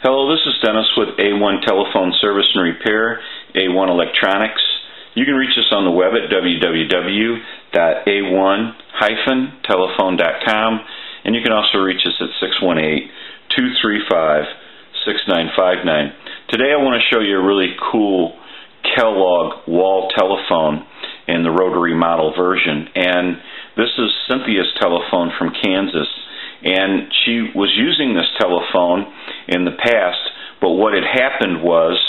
Hello, this is Dennis with A1 Telephone Service and Repair, A1 Electronics. You can reach us on the web at www.a1-telephone.com, and you can also reach us at 618-235-6959. Today I want to show you a really cool Kellogg wall telephone in the Rotary model version, and this is Cynthia's telephone from Kansas. And she was using this telephone in the past, but what had happened was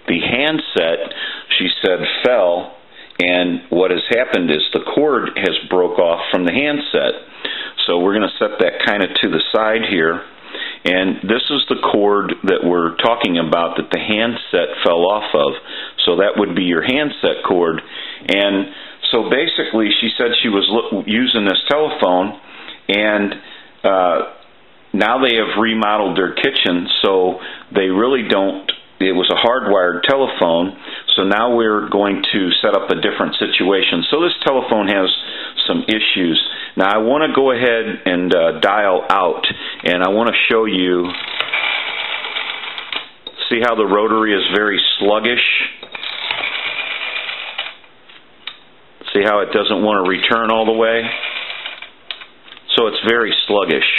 the handset, she said, fell, and what has happened is the cord has broke off from the handset. So we're going to set that kind of to the side here, and this is the cord that we're talking about that the handset fell off of. So that would be your handset cord. And so basically she said she was using this telephone, and now they have remodeled their kitchen, so they really don't, it was a hardwired telephone, so now we're going to set up a different situation. So this telephone has some issues. Now I want to go ahead and dial out, and I want to show you, see how the rotary is very sluggish? See how it doesn't want to return all the way? So it's very sluggish.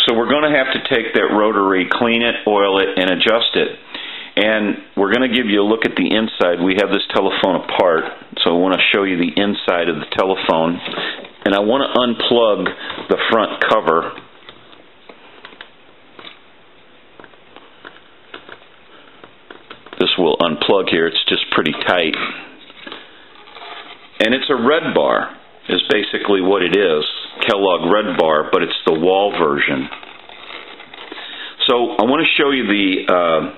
So we're going to have to take that rotary, clean it, oil it, and adjust it. And we're going to give you a look at the inside. We have this telephone apart, so I want to show you the inside of the telephone. And I want to unplug the front cover. This will unplug here. It's just pretty tight. And it's a Redbar, is basically what it is. Kellogg Redbar, but it's the wall version. So I want to show you the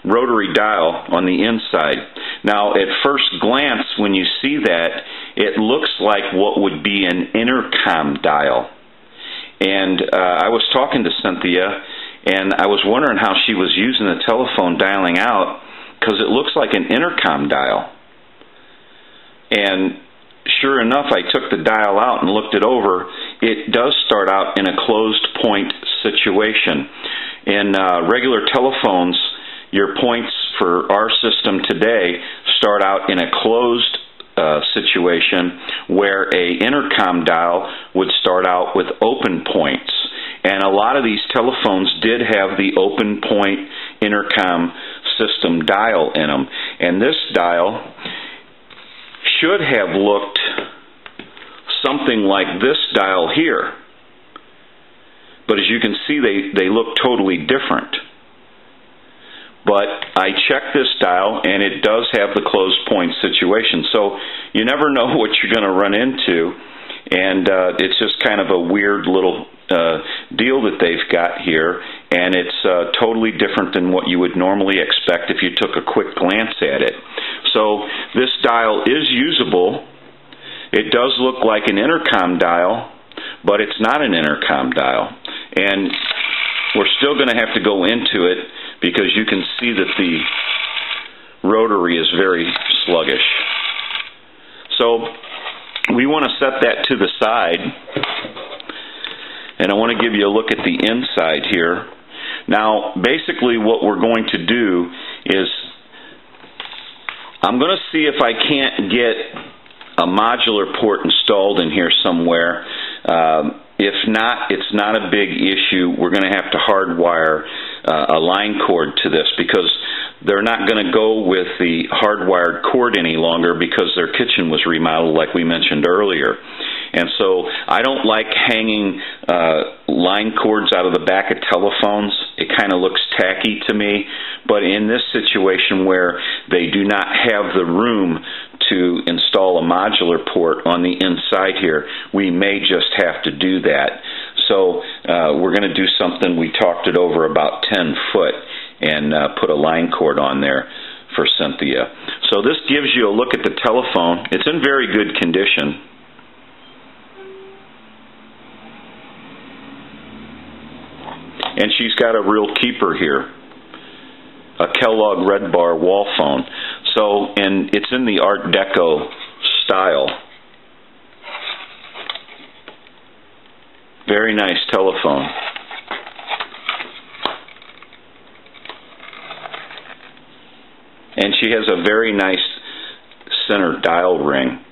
rotary dial on the inside. Now at first glance, when you see that, it looks like what would be an intercom dial. And I was talking to Cynthia, and I was wondering how she was using the telephone dialing out, because it looks like an intercom dial. And sure enough, I took the dial out and looked it over. It does start out in a closed point situation. In regular telephones, your points for our system today start out in a closed situation, where a intercom dial would start out with open points. And a lot of these telephones did have the open point intercom system dial in them. And this dial should have looked something like this dial here. But as you can see, they look totally different. But I checked this dial, and it does have the closed point situation. So you never know what you're going to run into, and it's just kind of a weird little deal that they've got here, and it's totally different than what you would normally expect if you took a quick glance at it. So this dial is usable. It does look like an intercom dial, but it's not an intercom dial. And we're still going to have to go into it, because you can see that the rotary is very sluggish. So we want to set that to the side, and I want to give you a look at the inside here. Now basically what we're going to do is, I'm going to see if I can't get a modular port installed in here somewhere. If not, it's not a big issue. We're going to have to hardwire a line cord to this, because they're not going to go with the hardwired cord any longer, because their kitchen was remodeled like we mentioned earlier. And so I don't like hanging line cords out of the back of telephones. It kind of looks tacky to me. But in this situation where they do not have the room to install a modular port on the inside here, we may just have to do that. So we're going to do something, we talked it over, about 10 foot, and put a line cord on there for Cynthia. So this gives you a look at the telephone. It's in very good condition. And she's got a real keeper here, a Kellogg Redbar wall phone. So, and it's in the Art Deco style. Very nice telephone. And she has a very nice center dial ring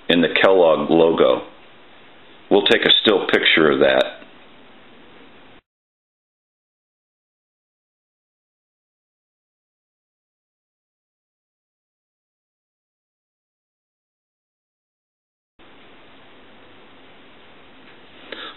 in the Kellogg logo. We'll take a still picture of that.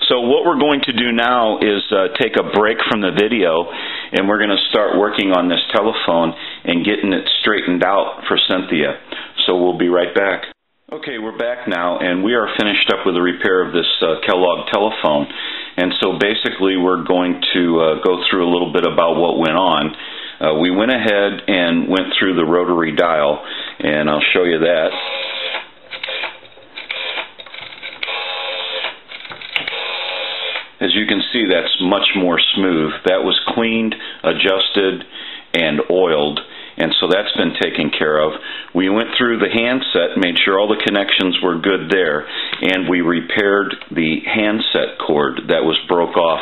So what we're going to do now is take a break from the video, and we're going to start working on this telephone and getting it straightened out for Cynthia. So we'll be right back. Okay, we're back now, and we are finished up with the repair of this Kellogg telephone. And so basically we're going to go through a little bit about what went on. We went ahead and went through the rotary dial, and I'll show you that. As you can see, that's much more smooth. That was cleaned, adjusted, and oiled, and so that's been taken care of. We went through the handset, made sure all the connections were good there, and we repaired the handset cord that was broke off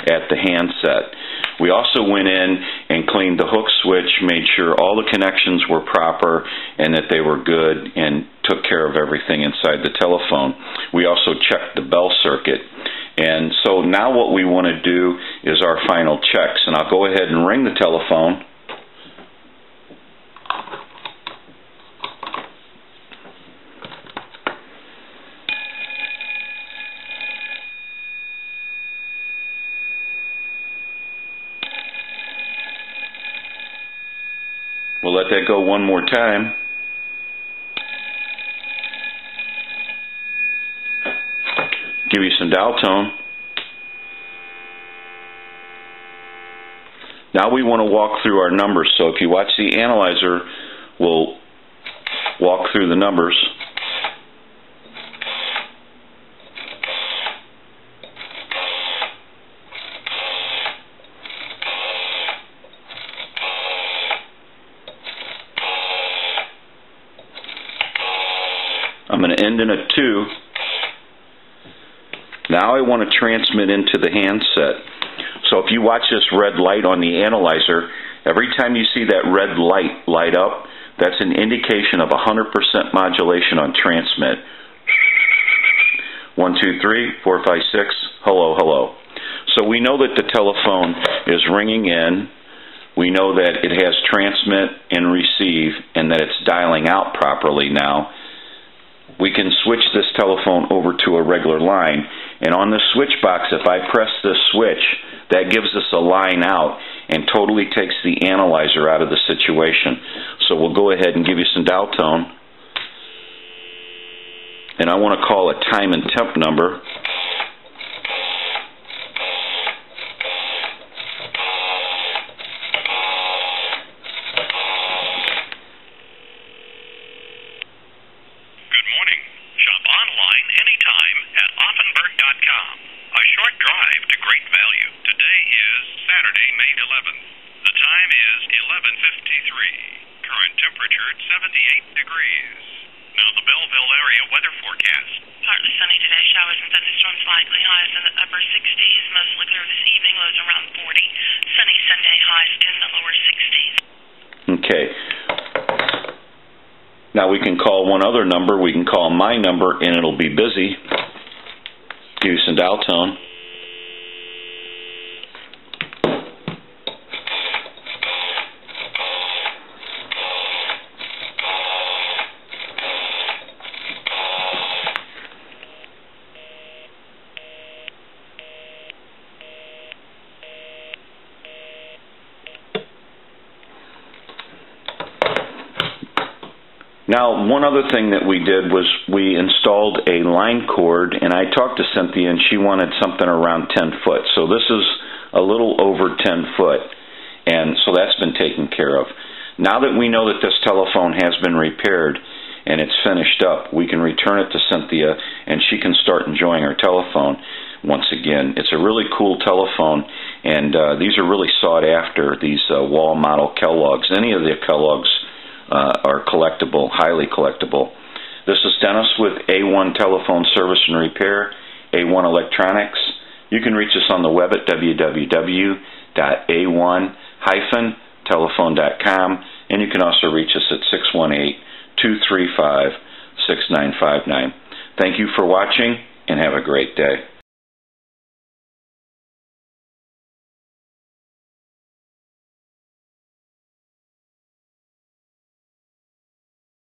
at the handset. We also went in and cleaned the hook switch, made sure all the connections were proper and that they were good, and took care of everything inside the telephone. We also checked the bell circuit. And so now what we want to do is our final checks. And I'll go ahead and ring the telephone. We'll let that go one more time. Give you some dial tone. Now we want to walk through our numbers. So if you watch the analyzer, we'll walk through the numbers. I'm going to end in a 2. Now I want to transmit into the handset. So if you watch this red light on the analyzer, every time you see that red light light up, that's an indication of 100% modulation on transmit. 1, 2, 3, 4, 5, 6, hello, hello. So we know that the telephone is ringing in. We know that it has transmit and receive, and that it's dialing out properly now. We can switch this telephone over to a regular line. And on the switch box, if I press this switch, that gives us a line out and totally takes the analyzer out of the situation. So we'll go ahead and give you some dial tone. And I want to call a time and temp number. Okay. Now we can call one other number. We can call my number, and it'll be busy. Give you some dial tone. Now, one other thing that we did was we installed a line cord, and I talked to Cynthia, and she wanted something around 10 foot. So this is a little over 10 foot, and so that's been taken care of. Now that we know that this telephone has been repaired and it's finished up, we can return it to Cynthia, and she can start enjoying her telephone once again. It's a really cool telephone, and these are really sought after, these wall model Kellogg's. Any of the Kellogg's are collectible, highly collectible. This is Dennis with A1 Telephone Service and Repair, A1 Electronics. You can reach us on the web at www.a1-telephone.com, and you can also reach us at 618-235-6959. Thank you for watching, and have a great day.